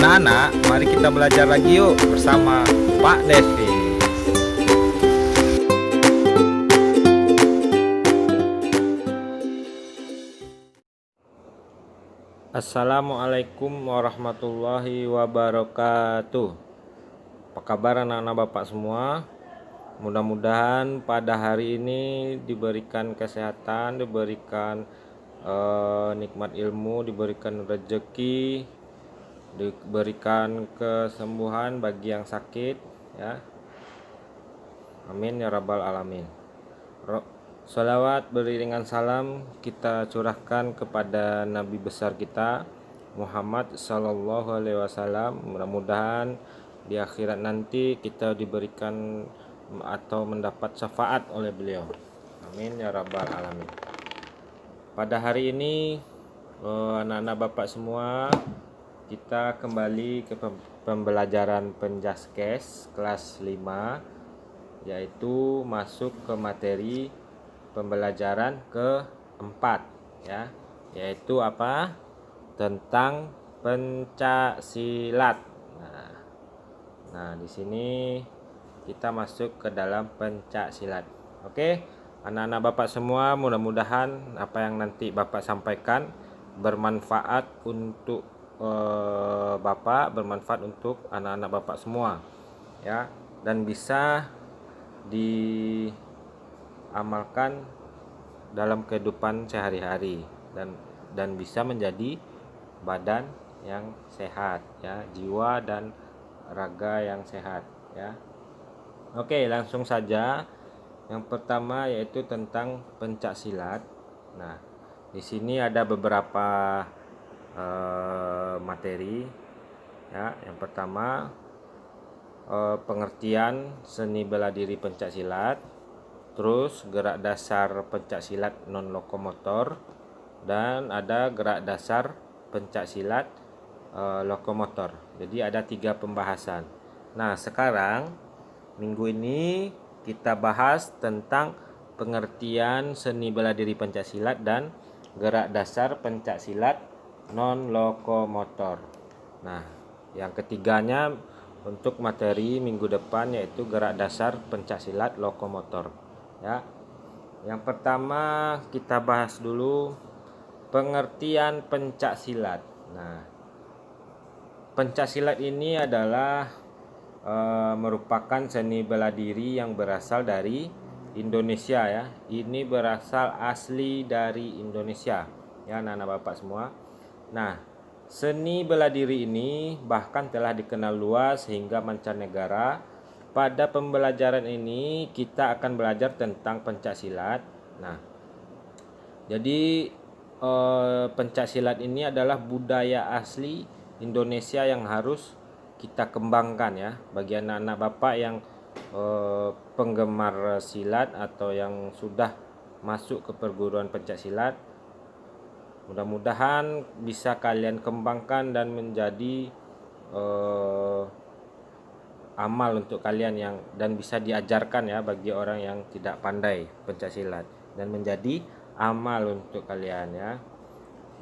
Anak-anak, mari kita belajar lagi yuk bersama Pak Devi. Assalamualaikum warahmatullahi wabarakatuh. Apa kabar anak-anak Bapak semua? Mudah-mudahan pada hari ini diberikan kesehatan, diberikan nikmat ilmu, diberikan rezeki, diberikan kesembuhan bagi yang sakit ya. Amin ya rabbal alamin. Sholawat beriringan salam kita curahkan kepada Nabi besar kita Muhammad Sallallahu Alaihi Wasallam. Mudah-mudahan di akhirat nanti kita diberikan atau mendapat syafaat oleh beliau. Amin ya rabbal alamin. Pada hari ini anak-anak Bapak semua, kita kembali ke pembelajaran Penjaskes kelas 5, yaitu masuk ke materi pembelajaran keempat ya, yaitu apa? Tentang pencaksilat. Nah, di sini kita masuk ke dalam pencaksilat. Oke, anak-anak Bapak semua, mudah-mudahan apa yang nanti Bapak sampaikan bermanfaat untuk Bapak, bermanfaat untuk anak-anak Bapak semua ya, dan bisa diamalkan dalam kehidupan sehari-hari dan bisa menjadi badan yang sehat ya, jiwa dan raga yang sehat ya. Oke, langsung saja. Yang pertama yaitu tentang pencaksilat. Nah, di sini ada beberapa materi ya. Yang pertama pengertian seni bela diri pencaksilat, terus gerak dasar pencaksilat non lokomotor, dan ada gerak dasar pencaksilat lokomotor. Jadi ada 3 pembahasan. Nah, sekarang minggu ini kita bahas tentang pengertian seni bela diri pencaksilat dan gerak dasar pencaksilat non lokomotor. Nah, yang ketiganya untuk materi minggu depan yaitu gerak dasar pencaksilat lokomotor ya. Yang pertama kita bahas dulu pengertian pencaksilat. Nah, pencaksilat ini adalah merupakan seni bela diri yang berasal dari Indonesia ya. Ini berasal asli dari Indonesia ya, anak-anak Bapak semua. Nah, seni bela diri ini bahkan telah dikenal luas hingga mancanegara. Pada pembelajaran ini kita akan belajar tentang pencaksilat. Nah, jadi pencaksilat ini adalah budaya asli Indonesia yang harus kita kembangkan ya. Bagi anak-anak Bapak yang penggemar silat atau yang sudah masuk ke perguruan pencaksilat, mudah-mudahan bisa kalian kembangkan dan menjadi amal untuk kalian dan bisa diajarkan ya bagi orang yang tidak pandai pencaksilat, dan menjadi amal untuk kalian ya.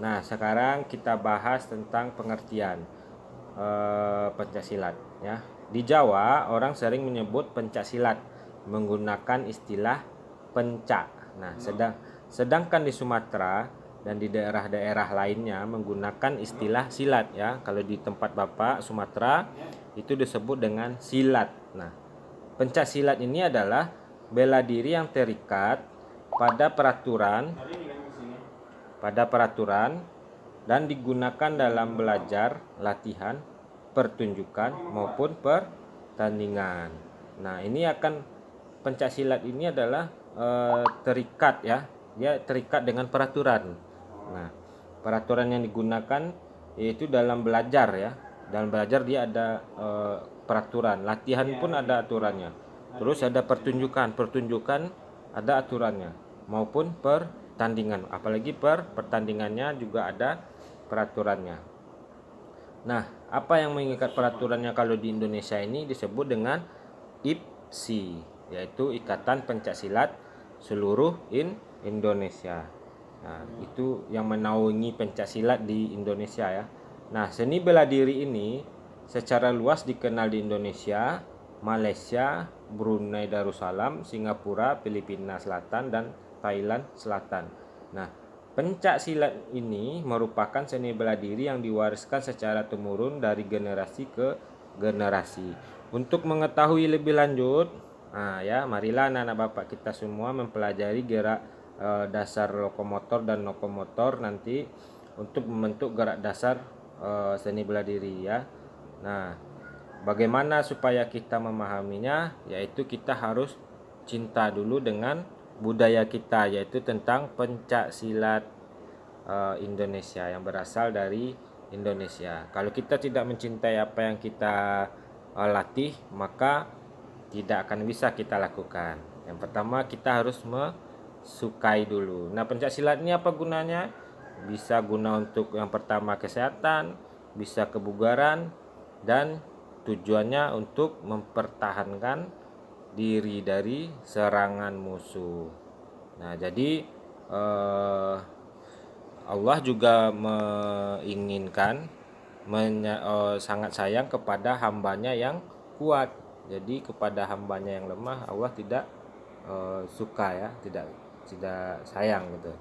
Nah, sekarang kita bahas tentang pengertian pencaksilat ya. Di Jawa orang sering menyebut pencaksilat menggunakan istilah pencak. Nah, sedangkan di Sumatera dan di daerah-daerah lainnya menggunakan istilah silat ya. Kalau di tempat Bapak Sumatera itu disebut dengan silat. Nah, pencaksilat ini adalah bela diri yang terikat pada peraturan dan digunakan dalam belajar, latihan, pertunjukan maupun pertandingan. Nah, ini pencaksilat ini adalah terikat ya. Dia terikat dengan peraturan. Nah, peraturan yang digunakan yaitu dalam belajar ya. Dalam belajar dia ada peraturan, latihan pun ada aturannya. Terus ada pertunjukan ada aturannya, maupun pertandingan. Apalagi pertandingannya juga ada peraturannya. Nah, apa yang mengikat peraturannya kalau di Indonesia ini disebut dengan IPSI, yaitu Ikatan Pencaksilat Seluruh Indonesia. Nah, itu yang menaungi pencaksilat di Indonesia ya. Nah, seni bela diri ini secara luas dikenal di Indonesia, Malaysia, Brunei Darussalam, Singapura, Filipina Selatan, dan Thailand Selatan. Nah, pencak silat ini merupakan seni bela diri yang diwariskan secara temurun dari generasi ke generasi. Untuk mengetahui lebih lanjut, marilah anak-anak bapak kita semua mempelajari gerak dasar lokomotor dan lokomotor nanti untuk membentuk gerak dasar seni bela diri ya. Nah, bagaimana supaya kita memahaminya? Yaitu kita harus cinta dulu dengan budaya kita, yaitu tentang pencak silat Indonesia yang berasal dari Indonesia. Kalau kita tidak mencintai apa yang kita latih, maka tidak akan bisa kita lakukan. Yang pertama kita harus menyukai dulu. Nah, pencak silat ini apa gunanya? Bisa guna untuk yang pertama kesehatan, bisa kebugaran, dan tujuannya untuk mempertahankan diri dari serangan musuh. Nah, jadi Allah juga menginginkan sangat sayang kepada hambanya yang kuat. Jadi kepada hambanya yang lemah Allah tidak suka ya, tidak sayang gitu.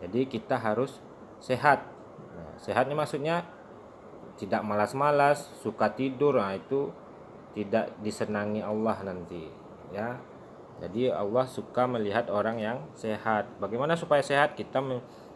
Jadi kita harus sehat. Nah, sehatnya maksudnya tidak malas-malas, suka tidur. Nah, itu tidak disenangi Allah nanti ya. Jadi Allah suka melihat orang yang sehat. Bagaimana supaya sehat? Kita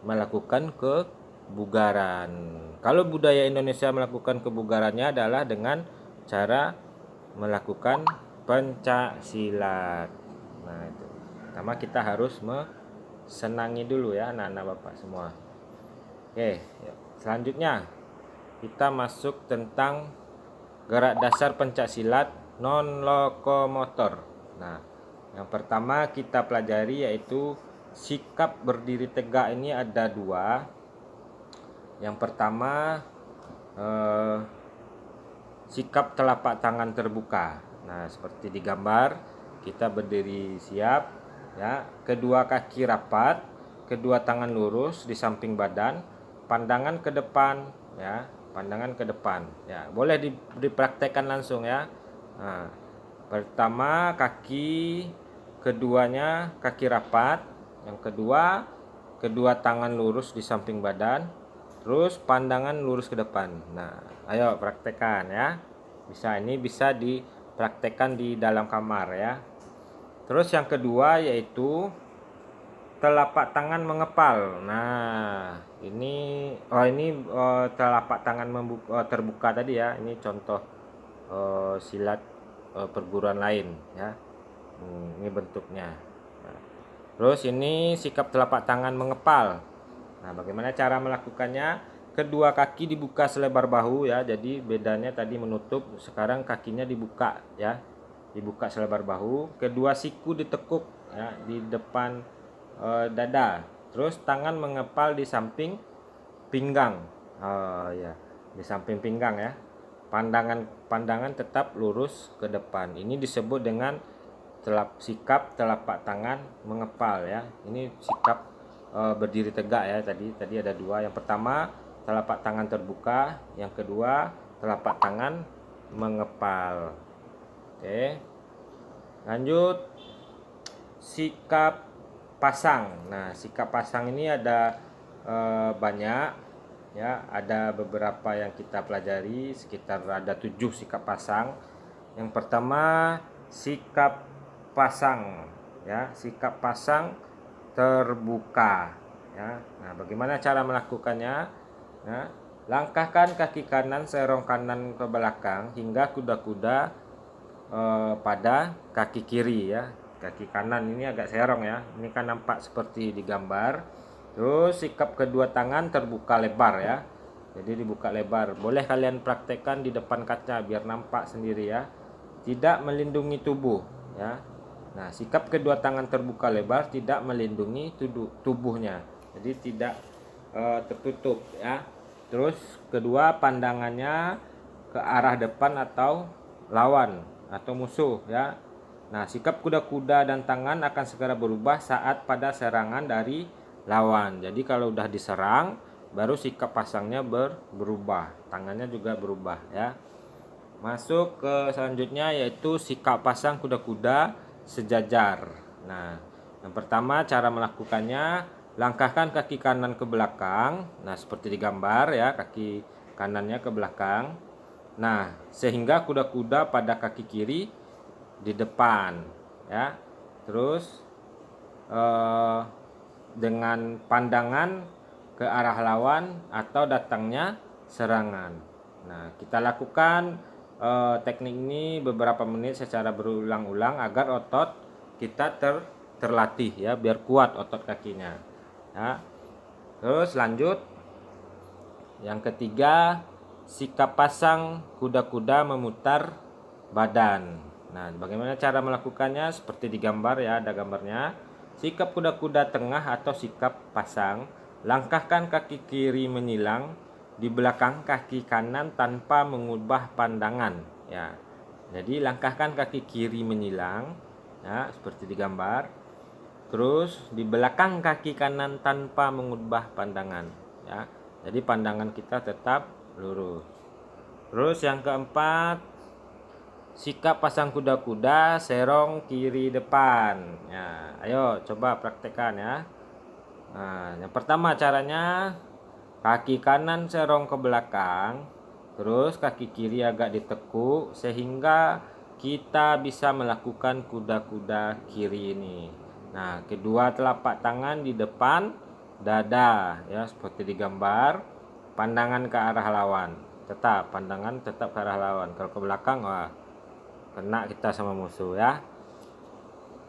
melakukan kebugaran. Kalau budaya Indonesia melakukan kebugarannya adalah dengan cara melakukan pencak silat. Nah, itu. Pertama kita harus senangi dulu ya anak-anak bapak semua. Oke, selanjutnya kita masuk tentang gerak dasar pencak silat non lokomotor. Nah, yang pertama kita pelajari yaitu sikap berdiri tegak. Ini ada dua. Yang pertama sikap telapak tangan terbuka. Nah, seperti di gambar, kita berdiri siap ya, kedua kaki rapat, kedua tangan lurus di samping badan, pandangan ke depan ya, pandangan ke depan ya. Boleh dipraktekkan langsung ya. Nah, pertama kaki, keduanya kaki rapat, yang kedua kedua tangan lurus di samping badan, terus pandangan lurus ke depan. Nah, ayo praktekkan ya. Ini bisa dipraktekkan di dalam kamar ya. Terus yang kedua yaitu telapak tangan mengepal. Nah, ini telapak tangan terbuka tadi ya. Ini contoh silat perguruan lain ya. Ini bentuknya. Nah, terus ini sikap telapak tangan mengepal. Nah, bagaimana cara melakukannya? Kedua kaki dibuka selebar bahu ya. Jadi bedanya tadi menutup, sekarang kakinya dibuka ya. Dibuka selebar bahu. Kedua siku ditekuk ya di depan dada. Terus tangan mengepal di samping pinggang. Di samping pinggang ya. Pandangan tetap lurus ke depan. Ini disebut dengan sikap telapak tangan mengepal ya. Ini sikap berdiri tegak ya. Tadi ada dua. Yang pertama telapak tangan terbuka, yang kedua telapak tangan mengepal. Oke. Lanjut sikap pasang. Nah, sikap pasang ini ada banyak ya, ada beberapa yang kita pelajari, sekitar ada 7 sikap pasang. Yang pertama sikap pasang ya, sikap pasang terbuka ya. Nah, bagaimana cara melakukannya? Nah, langkahkan kaki kanan serong kanan ke belakang hingga kuda-kuda pada kaki kiri ya. Kaki kanan ini agak serong ya. Ini kan nampak seperti di gambar. Terus sikap kedua tangan terbuka lebar ya. Jadi dibuka lebar. Boleh kalian praktekkan di depan kaca biar nampak sendiri ya. Tidak melindungi tubuh ya. Nah, sikap kedua tangan terbuka lebar tidak melindungi tubuhnya. Jadi tidak tertutup ya. Terus kedua pandangannya ke arah depan atau lawan atau musuh ya. Nah, sikap kuda-kuda dan tangan akan segera berubah saat pada serangan dari lawan. Jadi kalau udah diserang, baru sikap pasangnya berubah, tangannya juga berubah ya. Masuk ke selanjutnya yaitu sikap pasang kuda-kuda sejajar. Nah, yang pertama cara melakukannya, langkahkan kaki kanan ke belakang. Nah, seperti di gambar ya, kaki kanannya ke belakang. Nah, sehingga kuda-kuda pada kaki kiri di depan ya. Terus dengan pandangan ke arah lawan atau datangnya serangan. Nah, kita lakukan teknik ini beberapa menit secara berulang-ulang agar otot kita terlatih ya, biar kuat otot kakinya ya. Terus lanjut, yang ketiga, sikap pasang kuda-kuda memutar badan. Nah, bagaimana cara melakukannya? Seperti di gambar ya, ada gambarnya. Sikap kuda-kuda tengah atau sikap pasang, langkahkan kaki kiri menyilang di belakang kaki kanan tanpa mengubah pandangan ya. Jadi langkahkan kaki kiri menyilang ya, seperti di gambar. Terus di belakang kaki kanan tanpa mengubah pandangan ya. Jadi pandangan kita tetap lurus. Terus yang keempat, sikap pasang kuda-kuda serong kiri depan ya. Ayo coba praktekkan ya. Nah, yang pertama caranya, kaki kanan serong ke belakang, terus kaki kiri agak ditekuk sehingga kita bisa melakukan kuda-kuda kiri ini. Nah, kedua telapak tangan di depan dada ya, seperti di gambar. Pandangan ke arah lawan, pandangan tetap ke arah lawan. Kalau ke belakang, wah, kena kita sama musuh ya.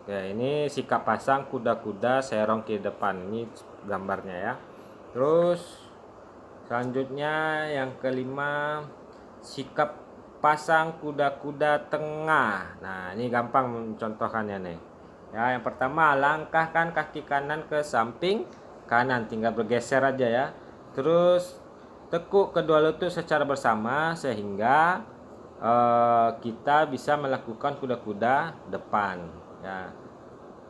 Oke, ini sikap pasang kuda-kuda serong ke depan, ini gambarnya ya. Terus selanjutnya yang kelima, sikap pasang kuda-kuda tengah. Nah, ini gampang mencontohkannya nih ya. Yang pertama, langkahkan kaki kanan ke samping kanan, tinggal bergeser aja ya. Terus tekuk kedua lutut secara bersama sehingga kita bisa melakukan kuda-kuda depan ya.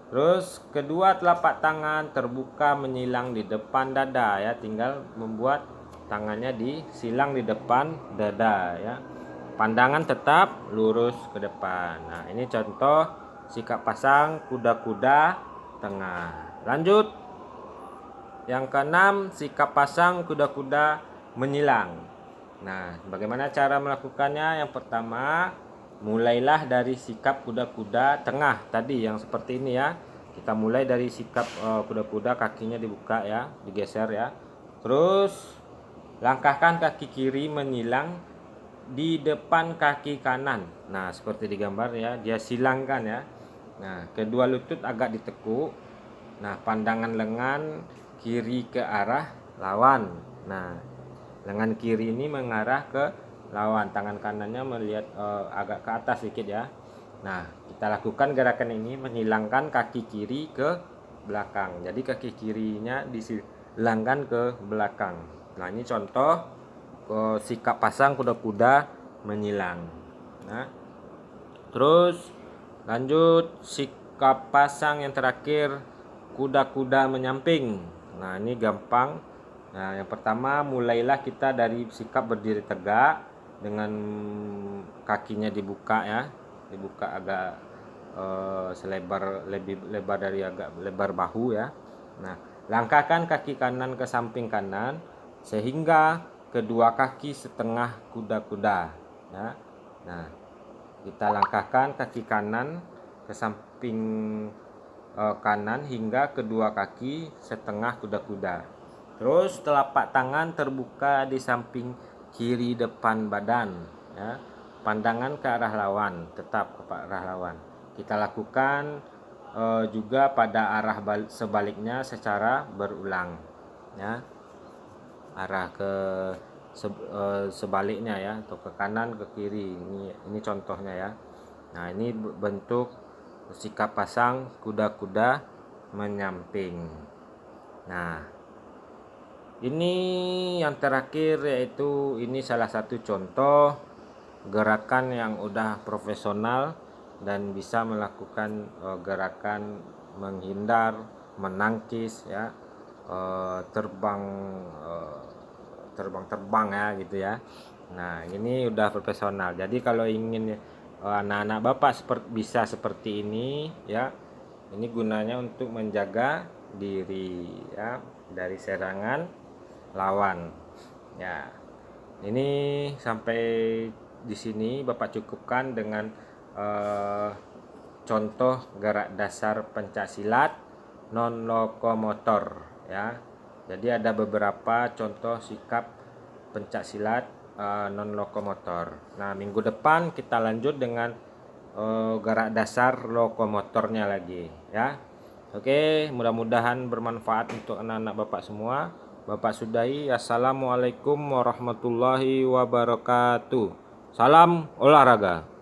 Terus kedua telapak tangan terbuka menyilang di depan dada ya, tinggal membuat tangannya disilang di depan dada ya. Pandangan tetap lurus ke depan. Nah, ini contoh sikap pasang kuda-kuda tengah. Lanjut, yang keenam, sikap pasang kuda-kuda menyilang. Nah, bagaimana cara melakukannya? Yang pertama, mulailah dari sikap kuda-kuda tengah tadi yang seperti ini ya. Kita mulai dari sikap kuda-kuda, kakinya dibuka ya, digeser ya. Terus langkahkan kaki kiri menyilang di depan kaki kanan. Nah, seperti di gambar ya, dia silangkan ya. Nah, kedua lutut agak ditekuk. Nah, pandangan lengan kiri ke arah lawan. Nah, lengan kiri ini mengarah ke lawan, tangan kanannya melihat agak ke atas sedikit ya. Nah, kita lakukan gerakan ini menghilangkan kaki kiri ke belakang. Jadi kaki kirinya disilangkan ke belakang. Nah, ini contoh sikap pasang kuda-kuda menyilang. Nah, terus lanjut sikap pasang yang terakhir, kuda-kuda menyamping. Nah, ini gampang. Nah, yang pertama, mulailah kita dari sikap berdiri tegak dengan kakinya dibuka ya, dibuka agak lebih lebar dari agak lebar bahu ya. Nah, langkahkan kaki kanan ke samping kanan sehingga kedua kaki setengah kuda-kuda ya. Nah, kita langkahkan kaki kanan ke samping kanan hingga kedua kaki setengah kuda-kuda. Terus telapak tangan terbuka di samping kiri depan badan ya. Pandangan ke arah lawan, tetap ke arah lawan. Kita lakukan juga pada arah sebaliknya secara berulang ya. Arah ke sebaliknya ya, atau ke kanan ke kiri. Ini contohnya ya. Nah, ini bentuk sikap pasang kuda-kuda menyamping. Nah, ini yang terakhir, yaitu ini salah satu contoh gerakan yang udah profesional dan bisa melakukan gerakan menghindar, menangkis ya, terbang terbang-terbang ya gitu ya. Nah ini udah profesional. Jadi kalau ingin anak-anak bapak bisa seperti ini ya, ini gunanya untuk menjaga diri ya dari serangan lawan ya. Ini sampai di sini bapak cukupkan dengan contoh gerak dasar pencaksilat non lokomotor ya. Jadi ada beberapa contoh sikap pencaksilat non lokomotor. Nah minggu depan kita lanjut dengan gerak dasar lokomotornya lagi ya. Oke, mudah-mudahan bermanfaat untuk anak-anak bapak semua. Bapak sudahi. Assalamualaikum warahmatullahi wabarakatuh. Salam olahraga.